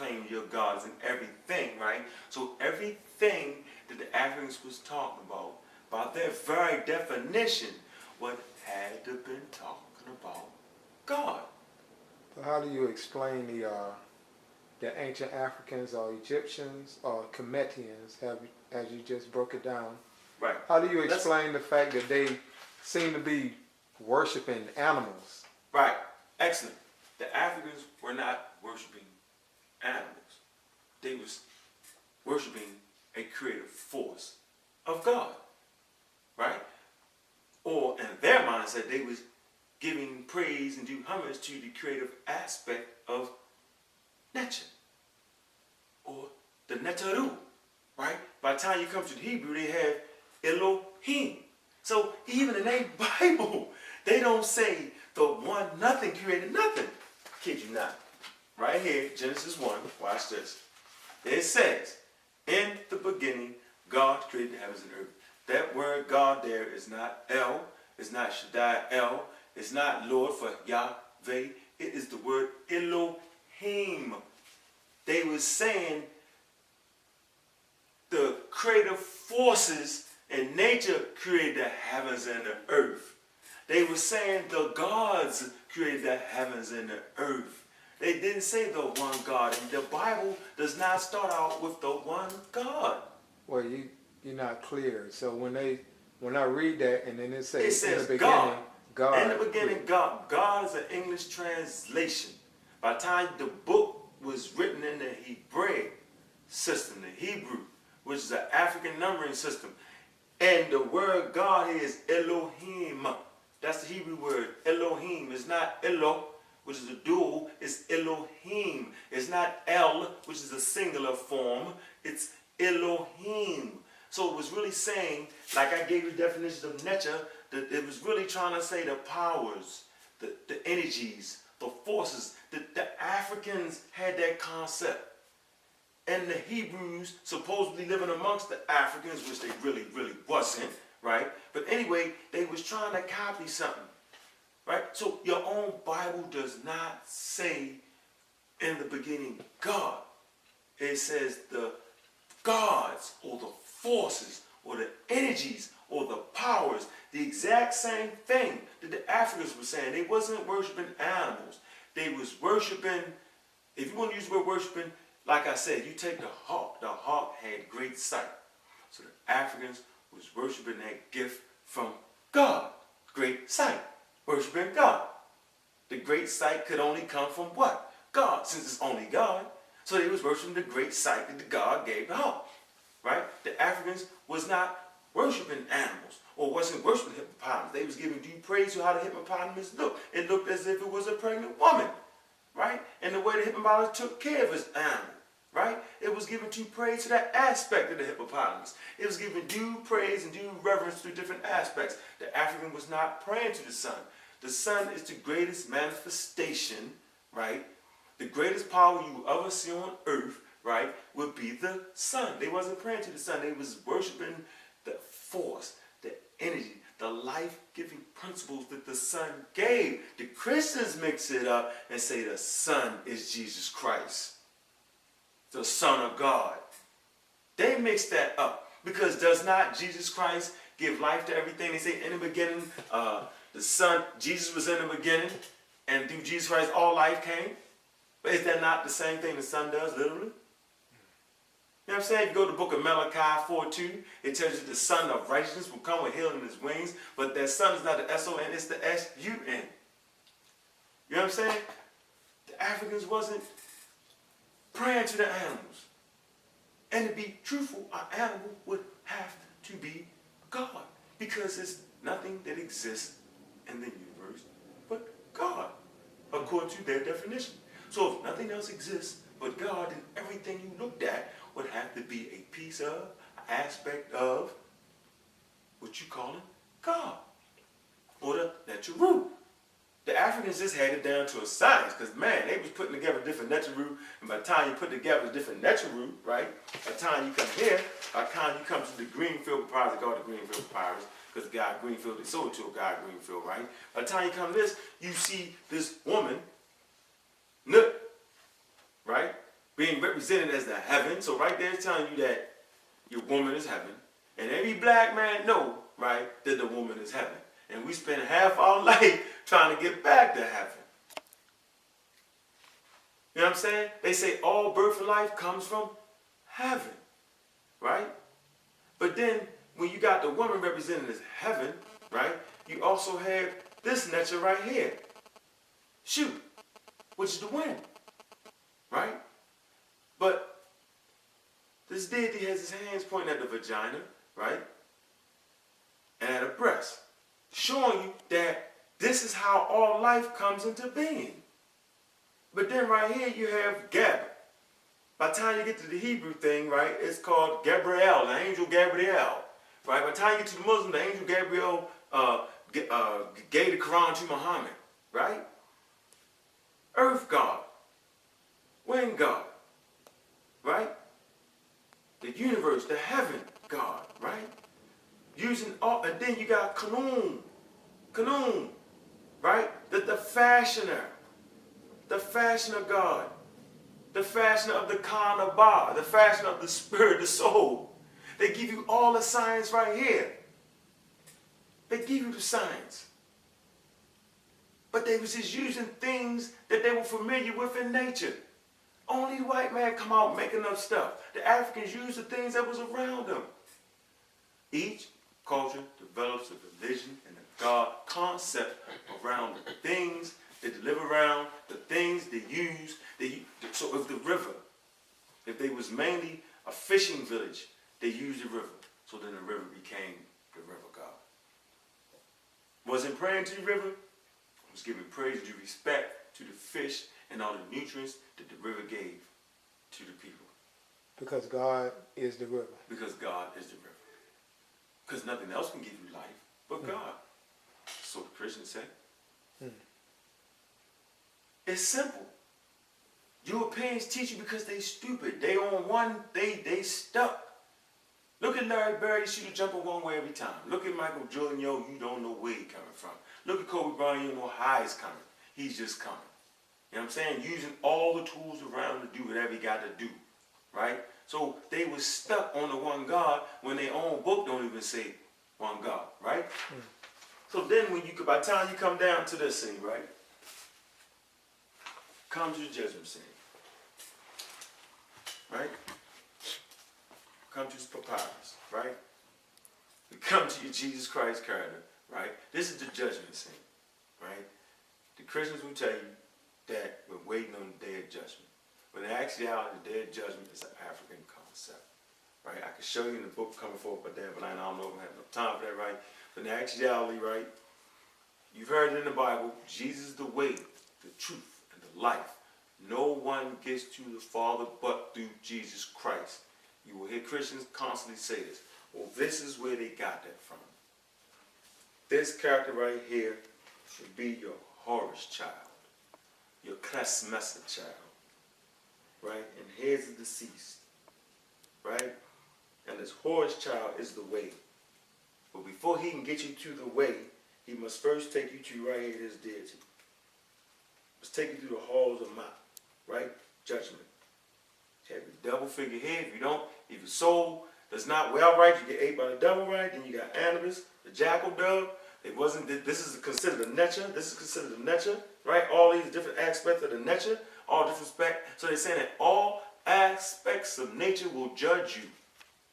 claim your God is in everything, right? So everything that the Africans was talking about, by their very definition, what had to been talking about God. So how do you explain the ancient Africans or Egyptians or Cometians, as you just broke it down? Right. How do you explain the fact that they seem to be worshiping animals? Right. Excellent. The Africans were not worshiping animals. They was worshiping a creative force of God. Right? Or in their mindset, they was giving praise and do homage to the creative aspect of nature. Or the Netaru. Right? By the time you come to the Hebrew, they have Elohim. So even in their Bible, they don't say the one nothing created nothing. Kid you not. Right here, Genesis 1, watch this. It says, in the beginning, God created the heavens and earth. That word God there is not El, it's not Shaddai El, it's not Lord for Yahweh. It is the word Elohim. They were saying the creative forces in nature created the heavens and the earth. They were saying the gods created the heavens and the earth. They didn't say the one God. And the Bible does not start out with the one God. Well, you're not clear. So when I read that and then it says in the beginning, God. In the beginning, God. God is an English translation. By the time the book was written in the Hebraic system, the Hebrew, which is an African numbering system, and the word God is Elohim. That's the Hebrew word. Elohim. It's not Elo, which is a dual. It's Elohim. It's not El, which is a singular form. It's Elohim. So it was really saying, like I gave you definitions of nature, that it was really trying to say the powers, the energies, the forces. The Africans had that concept. And the Hebrews supposedly living amongst the Africans, which they really wasn't, right? But anyway, they was trying to copy something, right? So your own Bible does not say in the beginning God. It says the gods or the forces or the energies or the powers, the exact same thing that the Africans were saying. They wasn't worshiping animals. They was worshiping, if you want to use the word worshiping, like I said, you take the hawk. The hawk had great sight. So the Africans was worshiping that gift from God. Great sight. Worshiping God. The great sight could only come from what? God, since it's only God. So they was worshiping the great sight that God gave the hawk. Right? The Africans was not worshiping animals or wasn't worshiping hippopotamus. They was giving due praise to how the hippopotamus looked. It looked as if it was a pregnant woman. Right? And the way the hippopotamus took care of his animal. Right? It was giving due praise to that aspect of the hippopotamus. It was giving due praise and due reverence to different aspects. The African was not praying to the sun. The sun is the greatest manifestation, right? The greatest power you will ever see on earth, right, would be the sun. They wasn't praying to the sun. They was worshiping the force, the energy, the life-giving principles that the sun gave. The Christians mix it up and say the sun is Jesus Christ, the Son of God. They mix that up because does not Jesus Christ give life to everything? They say in the beginning, the Son, Jesus was in the beginning, and through Jesus Christ all life came. But is that not the same thing the Son does, literally? You know what I'm saying? If you go to the book of Malachi 4:2, it tells you the Son of righteousness will come with healing in his wings, but that Son is not the S-O-N, it's the S-U-N. You know what I'm saying? The Africans wasn't praying to the animals. And to be truthful, an animal would have to be God, because there's nothing that exists in the universe but God, according to their definition. So if nothing else exists but God, then everything you looked at would have to be a piece of, an aspect of, what you calling God, or the natural root. The Africans just had it down to a science, because man, they was putting together different natural root, and by the time you put together a different natural root, right, by the time you come here, by the time you come to the Greenfield papyrus, they call it the Greenfield papyrus, because the guy Greenfield, they sold it to a guy Greenfield, right? By the time you come to this, you see this woman, Nut, right? being represented as the heaven. So right there it's telling you that your woman is heaven. And every black man know, right, that the woman is heaven. And we spend half our life trying to get back to heaven. You know what I'm saying? They say all birth and life comes from heaven, right? But then when you got the woman represented as heaven, right, you also have this nature right here. Shoot, which is the wind, right? But this deity has his hands pointing at the vagina, right? And at a breast, showing you that this is how all life comes into being. But then right here you have Gab. By the time you get to the Hebrew thing, right, it's called Gabriel, the angel Gabriel. Right? By the time you get to the Muslim, the angel Gabriel gave the Quran to Muhammad. Right? Earth God. Wind God. Right? The universe, the heaven God. Right? Using all, and then you got Kanun. Kanun. Right? The fashioner. The fashioner God. The fashioner of the Kanaba. The fashioner of the spirit, the soul. They give you all the science right here. They give you the science. But they was just using things that they were familiar with in nature. Only white man come out making up stuff. The Africans used the things that was around them. Each culture develops a religion and a God concept around the things they live around, the things they use. So if the river, if they was mainly a fishing village, they used the river. So then the river became the river God. Wasn't praying to the river, was giving praise and respect to the fish and all the nutrients that the river gave to the people. Because God is the river. Because God is the river. Because nothing else can give you life but God. So the Christians say. It's simple. Europeans teach you because they stupid. They on one, they stuck. Look at Larry Bird, shoot a jumper one way every time. Look at Michael Jordan, yo, you don't know where he's coming from. Look at Kobe Bryant, you don't know how he's coming. He's just coming. You know what I'm saying? Using all the tools around to do whatever he got to do. Right? So they was stuck on the one God when their own book don't even say one God. Right? So then when you, by the time you come down to this thing, right? Come to the judgment scene. Right? Come to this papyrus, right? We come to your Jesus Christ character, right? This is the judgment scene, right? The Christians will tell you that we're waiting on the day of judgment. But in actuality, the day of judgment is an African concept, right? I can show you in the book coming forth, but I don't know if I have enough time for that, right? But in actuality, right? You've heard it in the Bible, Jesus is the way, the truth, and the life. No one gets to the Father but through Jesus Christ. You will hear Christians constantly say this. Well, this is where they got that from. This character right here should be your Horus child, your Klesmessa child, right? And here's the deceased, right? And this Horus child is the way. But before he can get you to the way, he must first take you to right here, this deity. Must take you through the halls of Mount, right? Judgment. You have your double figure head. If you don't, if your soul does not well right, you get ate by the devil, right? Then you got Anubis, the jackal dove. It wasn't. This is considered a nature. This is considered a nature, right? All these different aspects of the nature, all different aspects. So they're saying that all aspects of nature will judge you,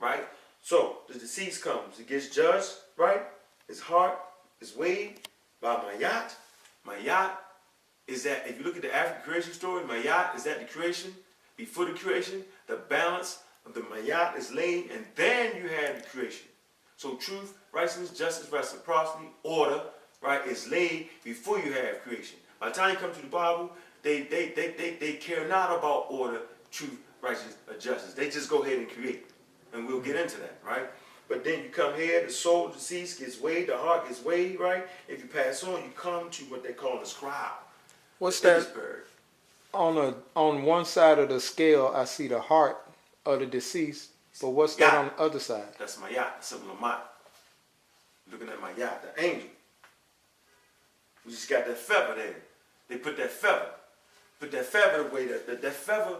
right? So the deceased comes. He gets judged, right? His heart is weighed by Mayat. Mayat is that, if you look at the African creation story, Mayat is that the creation. Before the creation, the balance of the Mayat is laid, and then you have the creation. So truth, righteousness, justice, reciprocity, order, right, is laid before you have creation. By the time you come to the Bible, they care not about order, truth, righteousness, or justice. They just go ahead and create. And we'll get into that, right? But then you come here, the soul, the deceased gets weighed, the heart gets weighed, right? If you pass on, you come to what they call the scribe. What's that? On one side of the scale, I see the heart of the deceased, but what's that on the other side? That's Mayat, the symbol of Mat. Looking at Mayat, the angel. We just got that feather there. They put that feather away. That feather